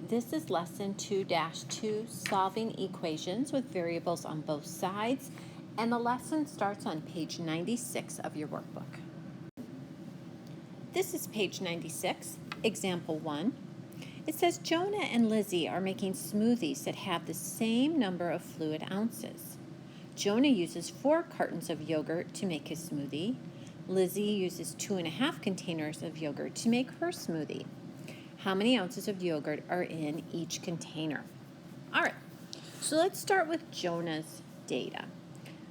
This is lesson 2-2, solving equations with variables on both sides, and the lesson starts on page 96 of your workbook. This is page 96, example 1. It says Jonah and Lizzie are making smoothies that have the same number of fluid ounces. Jonah uses 4 cartons of yogurt to make his smoothie. Lizzie uses 2.5 containers of yogurt to make her smoothie. How many ounces of yogurt are in each container? All right, so let's start with Jonah's data.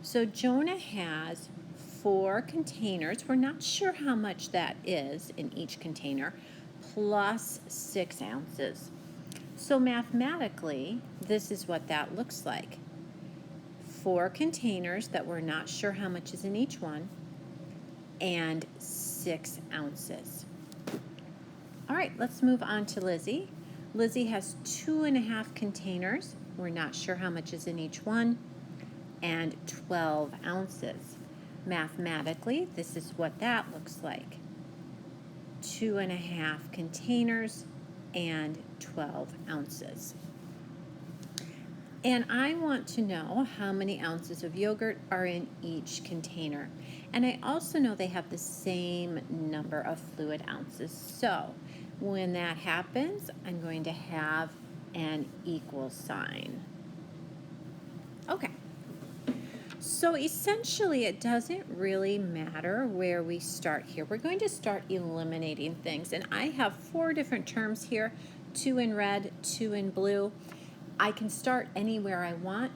So Jonah has 4 containers. We're not sure how much that is in each container, plus 6 ounces. So mathematically, this is what that looks like. 4 containers that we're not sure how much is in each one, and 6 ounces. All right, let's move on to Lizzie. Lizzie has 2.5 containers. We're not sure how much is in each one, and 12 ounces. Mathematically, this is what that looks like. 2.5 containers and 12 ounces. And I want to know how many ounces of yogurt are in each container. And I also know they have the same number of fluid ounces. So when that happens, I'm going to have an equal sign. Okay. So essentially, it doesn't really matter where we start here. We're going to start eliminating things. And I have 4 different terms here, 2 in red, 2 in blue. I can start anywhere I want,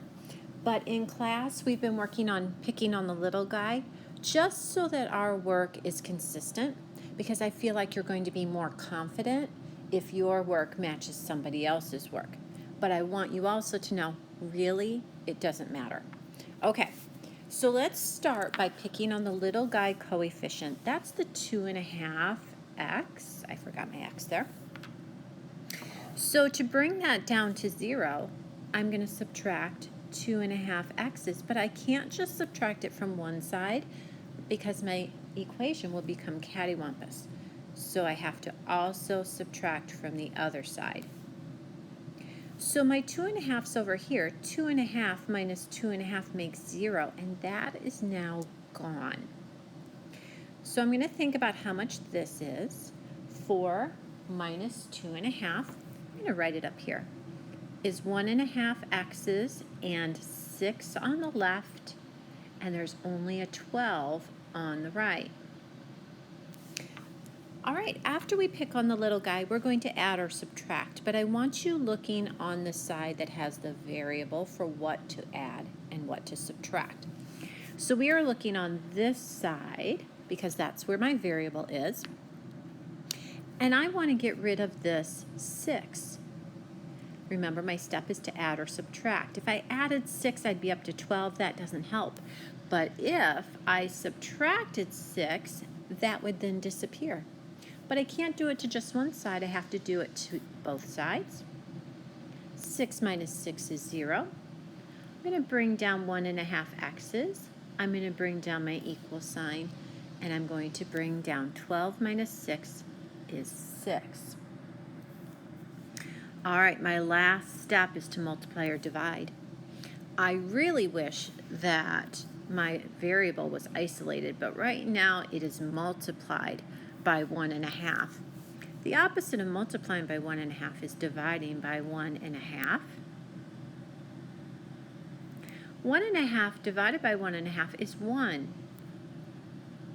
but in class, we've been working on picking on the little guy just so that our work is consistent, because I feel like you're going to be more confident if your work matches somebody else's work. But I want you also to know, really, it doesn't matter. Okay, so let's start by picking on the little guy coefficient. That's the 2.5x. I forgot my x there. So to bring that down to 0, I'm going to subtract 2.5 x's, but I can't just subtract it from one side because my equation will become cattywampus. So I have to also subtract from the other side. So my 2.5's over here. 2.5 minus 2.5 makes 0, and that is now gone. So I'm going to think about how much this is. 4 minus 2.5. I'm going to write it up here. Is 1.5 x's and 6 on the left, and there's only a 12 on the right. All right, after we pick on the little guy, we're going to add or subtract, but I want you looking on the side that has the variable for what to add and what to subtract. So we are looking on this side because that's where my variable is, and I want to get rid of this 6. Remember, my step is to add or subtract. If I added 6, I'd be up to 12. That doesn't help. But if I subtracted 6, that would then disappear. But I can't do it to just one side. I have to do it to both sides. 6 minus 6 is 0. I'm going to bring down 1.5 x's. I'm going to bring down my equal sign. And I'm going to bring down 12 minus 6 is 6. All right, my last step is to multiply or divide. I really wish that my variable was isolated, but right now it is multiplied by 1.5. The opposite of multiplying by 1.5 is dividing by 1.5. 1.5 divided by 1.5 is 1.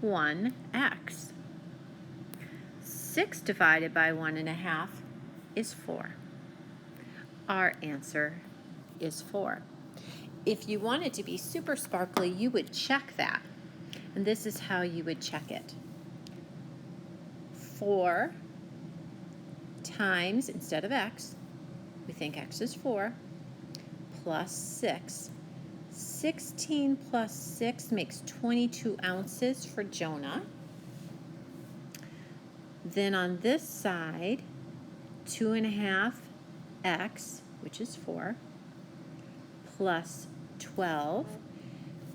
1x. 6 divided by 1.5 is 4. Our answer is 4. If you wanted to be super sparkly, you would check that. And this is how you would check it. 4 times, instead of x, we think x is 4, plus 6. 16 plus 6 makes 22 ounces for Jonah. Then on this side, 2.5 x, which is 4, plus 12.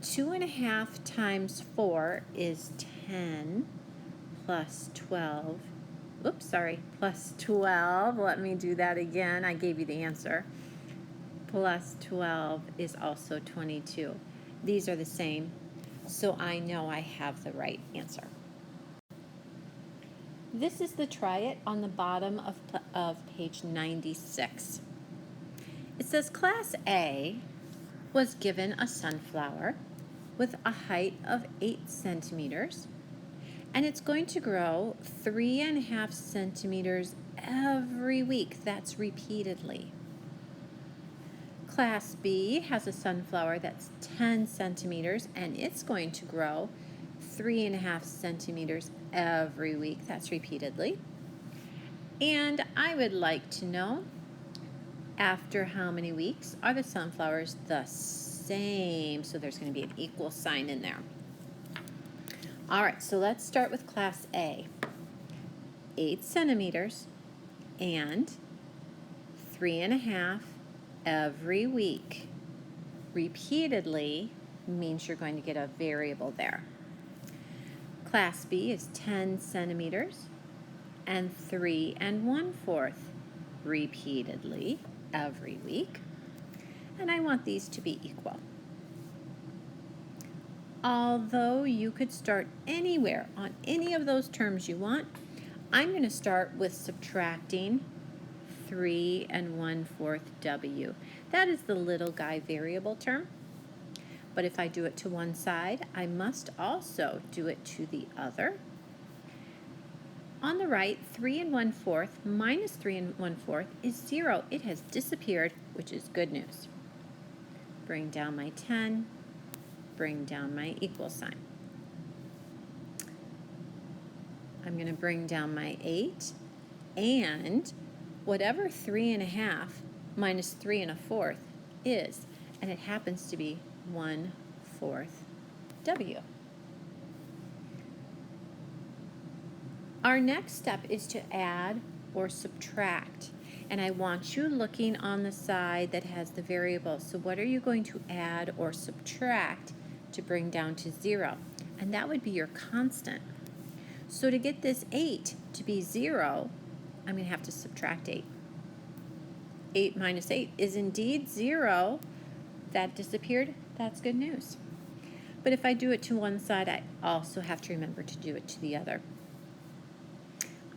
2.5 times 4 is 10, plus 12 oops, sorry, plus 12. Let me do that again. I gave you the answer. Plus 12 is also 22. These are the same, so I know I have the right answer. This is the try it on the bottom of page 96. It says Class A was given a sunflower with a height of 8 centimeters, and it's going to grow 3.5 centimeters every week. That's repeatedly. Class B has a sunflower that's 10 centimeters, and it's going to grow 3.5 centimeters every week. That's repeatedly. And I would like to know, after how many weeks are the sunflowers the same? So there's going to be an equal sign in there. All right, so let's start with Class A. 8 centimeters and 3.5 every week. Repeatedly means you're going to get a variable there. Class B is 10 centimeters and 3 1/4 repeatedly every week. And I want these to be equal. Although you could start anywhere on any of those terms you want, I'm going to start with subtracting 3 1/4 W. That is the little guy variable term. But if I do it to one side, I must also do it to the other. On the right, 3 1/4 minus 3 1/4 is 0. It has disappeared, which is good news. Bring down my 10, bring down my equal sign. I'm going to bring down my 8, and whatever 3.5 minus 3 1/4 is, and it happens to be 1/4 W. Our next step is to add or subtract, and I want you looking on the side that has the variable. So what are you going to add or subtract to bring down to 0? And that would be your constant. So to get this 8 to be 0, I'm going to have to subtract 8. 8 minus 8 is indeed 0. That disappeared. That's good news. But if I do it to one side, I also have to remember to do it to the other.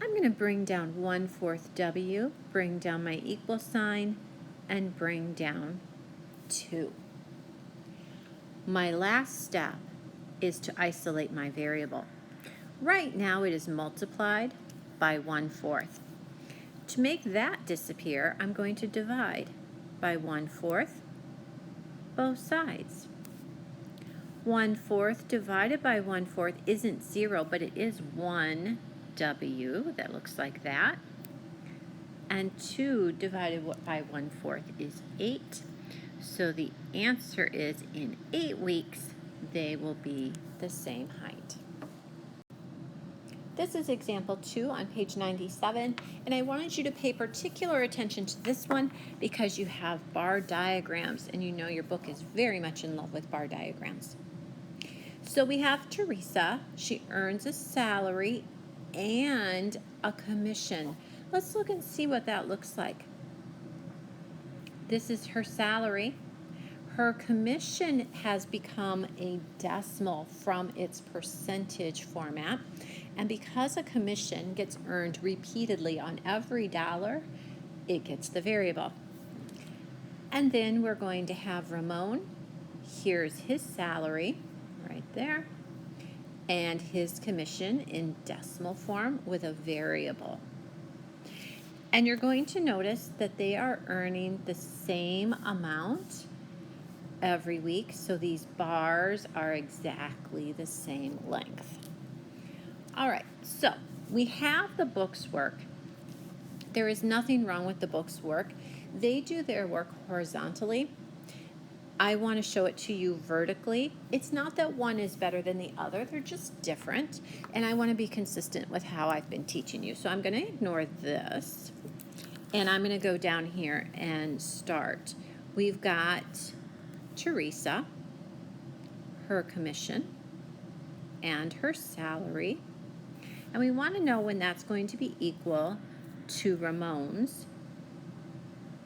I'm going to bring down 1/4 W, bring down my equal sign, and bring down 2. My last step is to isolate my variable. Right now it is multiplied by 1/4. To make that disappear, I'm going to divide by 1/4 both sides. 1/4 divided by 1/4 isn't 0, but it is 1 W. That looks like that. And 2 divided by 1/4 is 8. So the answer is in 8 weeks, they will be the same height. This is example 2 on page 97, and I wanted you to pay particular attention to this one because you have bar diagrams, and you know your book is very much in love with bar diagrams. So we have Teresa. She earns a salary and a commission. Let's look and see what that looks like. This is her salary. Her commission has become a decimal from its percentage format. And because a commission gets earned repeatedly on every dollar, it gets the variable. And then we're going to have Ramon. Here's his salary right there, and his commission in decimal form with a variable. And you're going to notice that they are earning the same amount every week, so these bars are exactly the same length. All right, so we have the book's work. There is nothing wrong with the book's work. They do their work horizontally. I want to show it to you vertically. It's not that one is better than the other, they're just different, and I want to be consistent with how I've been teaching you. So I'm going to ignore this, and I'm going to go down here and start. We've got Teresa, her commission, and her salary. And we want to know when that's going to be equal to Ramon's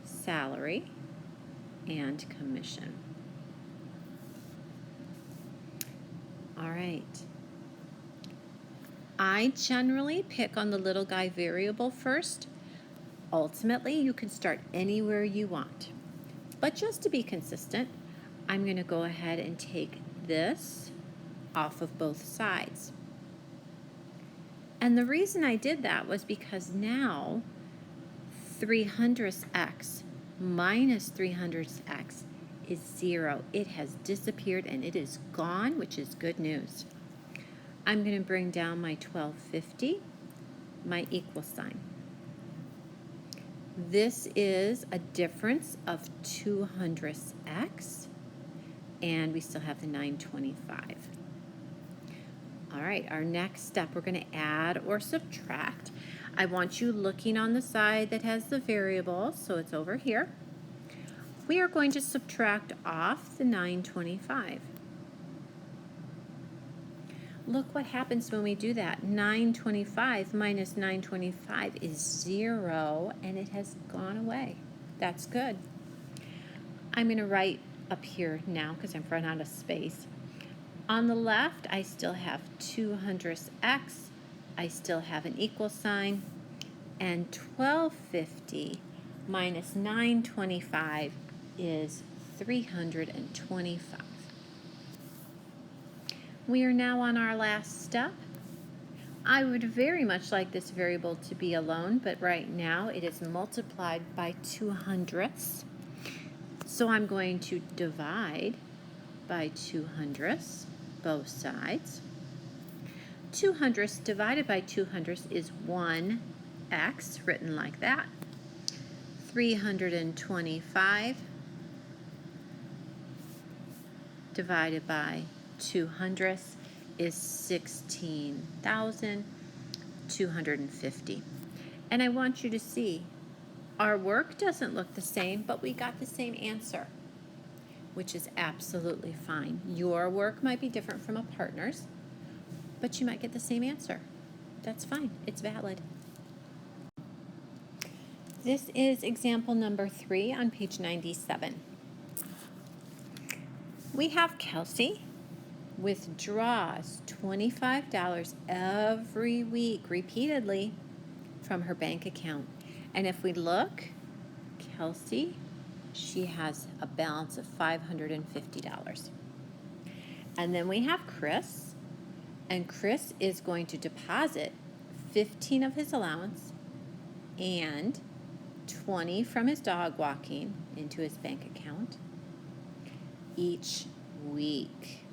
salary and commission. All right. I generally pick on the little guy variable first. Ultimately, you can start anywhere you want. But just to be consistent, I'm going to go ahead and take this off of both sides. And the reason I did that was because now 300th x minus 300th x is 0. It has disappeared and it is gone, which is good news. I'm going to bring down my 1250, my equal sign. This is a difference of 200th x, and we still have the 925. All right, our next step, we're going to add or subtract. I want you looking on the side that has the variable, so it's over here. We are going to subtract off the 925. Look what happens when we do that. 925 minus 925 is 0, and it has gone away. That's good. I'm going to write up here now because I'm running out of space. On the left, I still have 200th x. I still have an equal sign. And 1250 minus 925 is 325. We are now on our last step. I would very much like this variable to be alone, but right now it is multiplied by 200ths. So I'm going to divide by 200ths, both sides. 200ths divided by 200ths is 1x, written like that. 325 divided by 200ths is 16,250. And I want you to see our work doesn't look the same, but we got the same answer, which is absolutely fine. Your work might be different from a partner's, but you might get the same answer. That's fine. It's valid. This is example number 3 on page 97. We have Kelsey withdraws $25 every week repeatedly from her bank account. And if we look, Kelsey, she has a balance of $550. And then we have Chris, and Chris is going to deposit 15 of his allowance and 20 from his dog walking into his bank account each week.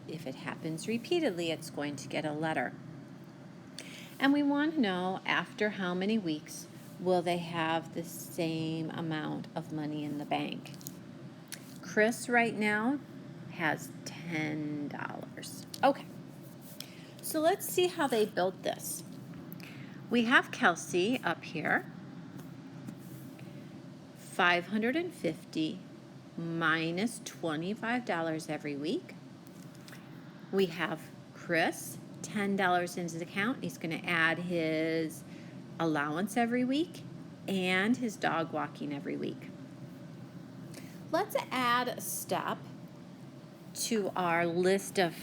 If it happens repeatedly, it's going to get a letter. And we want to know after how many weeks will they have the same amount of money in the bank. Chris right now has $10. Okay, so let's see how they built this. We have Kelsey up here, 550 minus $25 every week. We have Chris, $10 in his account. He's going to add his allowance every week and his dog walking every week. Let's add a step to our list of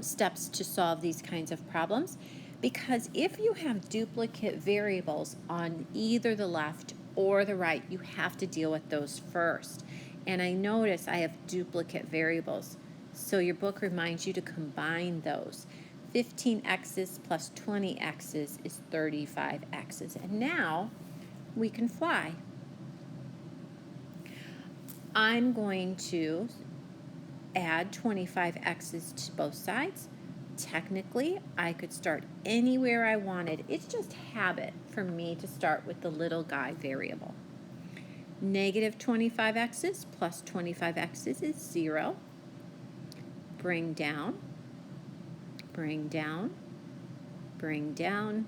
steps to solve these kinds of problems, because if you have duplicate variables on either the left or the right, you have to deal with those first. And I notice I have duplicate variables. So your book reminds you to combine those. 15x's plus 20x's is 35x's. And now we can fly. I'm going to add 25x's to both sides. Technically, I could start anywhere I wanted. It's just habit for me to start with the little guy variable. Negative 25x's plus 25x's is 0. Bring down, bring down, bring down,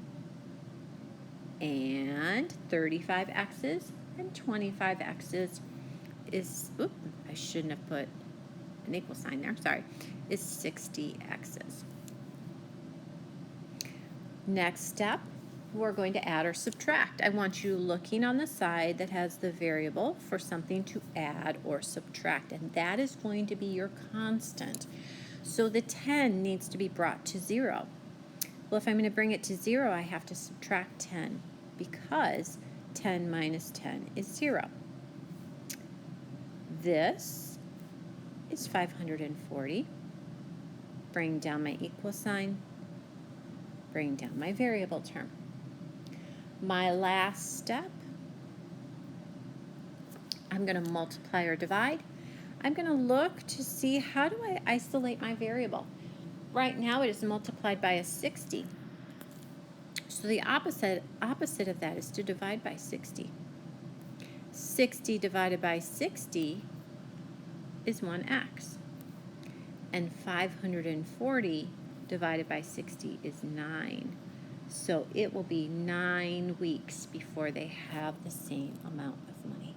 and 35x's and 25x's is, oops, I shouldn't have put an equal sign there, sorry, is 60x's. Next step, we're going to add or subtract. I want you looking on the side that has the variable for something to add or subtract, and that is going to be your constant. So the 10 needs to be brought to 0. Well, if I'm going to bring it to 0, I have to subtract 10 because 10 minus 10 is 0. This is 540. Bring down my equal sign. Bring down my variable term. My last step, I'm going to multiply or divide. I'm going to look to see how do I isolate my variable. Right now it is multiplied by a 60. So the opposite of that is to divide by 60. 60 divided by 60 is 1x. And 540 divided by 60 is 9. So it will be 9 weeks before they have the same amount of money.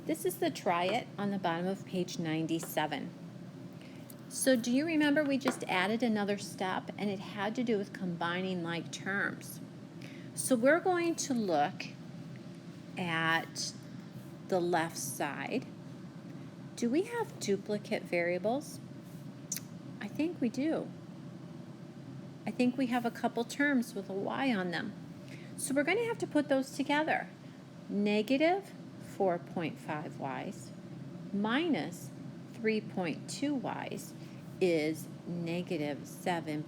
This is the try it on the bottom of page 97. So do you remember we just added another step and it had to do with combining like terms? So we're going to look at the left side. Do we have duplicate variables? I think we do. I think we have a couple terms with a y on them. So we're going to have to put those together. Negative 4.5y's minus 3.2y's is negative 7.7.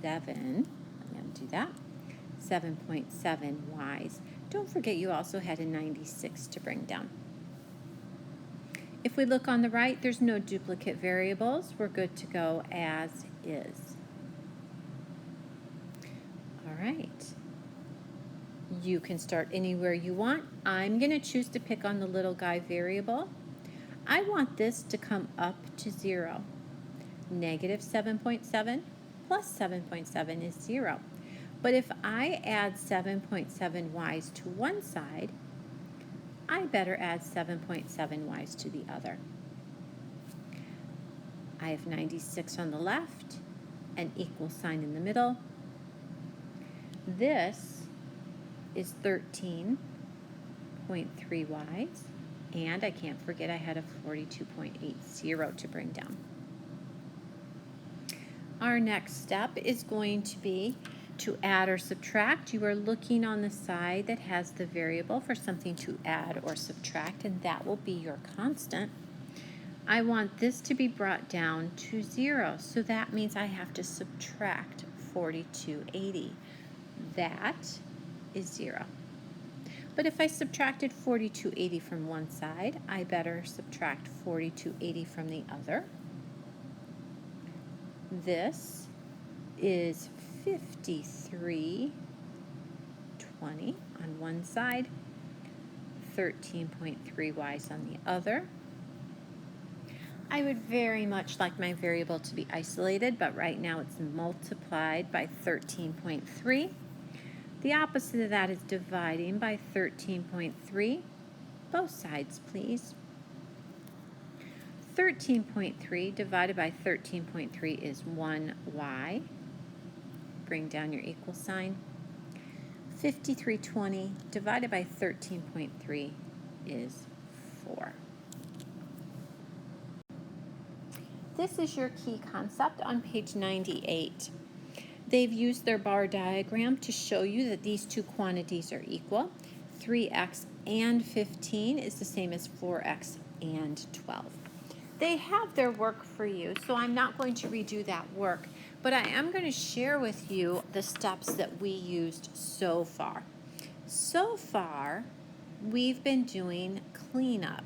I'm going to do that. 7.7y's. Don't forget you also had a 96 to bring down. If we look on the right, there's no duplicate variables. We're good to go as is. All right. You can start anywhere you want. I'm going to choose to pick on the little guy variable. I want this to come up to 0. Negative 7.7 plus 7.7 is 0. But if I add 7.7y's to one side, I better add 7.7y's to the other. I have 96 on the left, an equal sign in the middle. This is 13.3y's, and I can't forget I had a 42.80 to bring down. Our next step is going to be to add or subtract. You are looking on the side that has the variable for something to add or subtract, and that will be your constant. I want this to be brought down to 0, so that means I have to subtract 4280. That is 0. But if I subtracted 4280 from one side, I better subtract 4280 from the other. This is 53.20 on one side, 13.3y's on the other. I would very much like my variable to be isolated, but right now it's multiplied by 13.3. The opposite of that is dividing by 13.3. Both sides, please. 13.3 divided by 13.3 is 1y. Bring down your equal sign. 53.20 divided by 13.3 is 4. This is your key concept on page 98. They've used their bar diagram to show you that these two quantities are equal. 3x and 15 is the same as 4x and 12. They have their work for you, so I'm not going to redo that work, but I am going to share with you the steps that we used so far. So far, we've been doing cleanup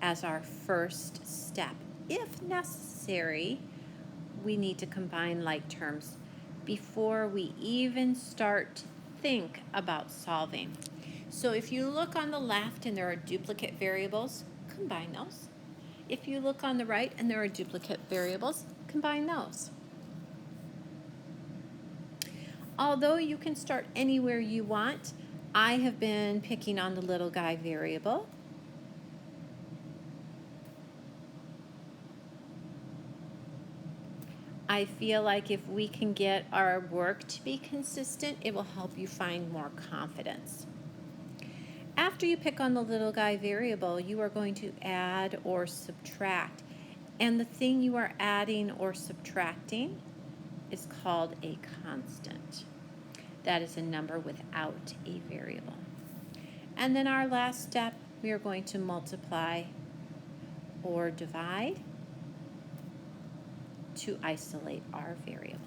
as our first step. If necessary, we need to combine like terms before we even start to think about solving. So if you look on the left and there are duplicate variables, combine those. If you look on the right and there are duplicate variables, combine those. Although you can start anywhere you want, I have been picking on the little guy variable. I feel like if we can get our work to be consistent, it will help you find more confidence. After you pick on the little guy variable, you are going to add or subtract. And the thing you are adding or subtracting is called a constant. That is a number without a variable. And then our last step, we are going to multiply or divide to isolate our variable.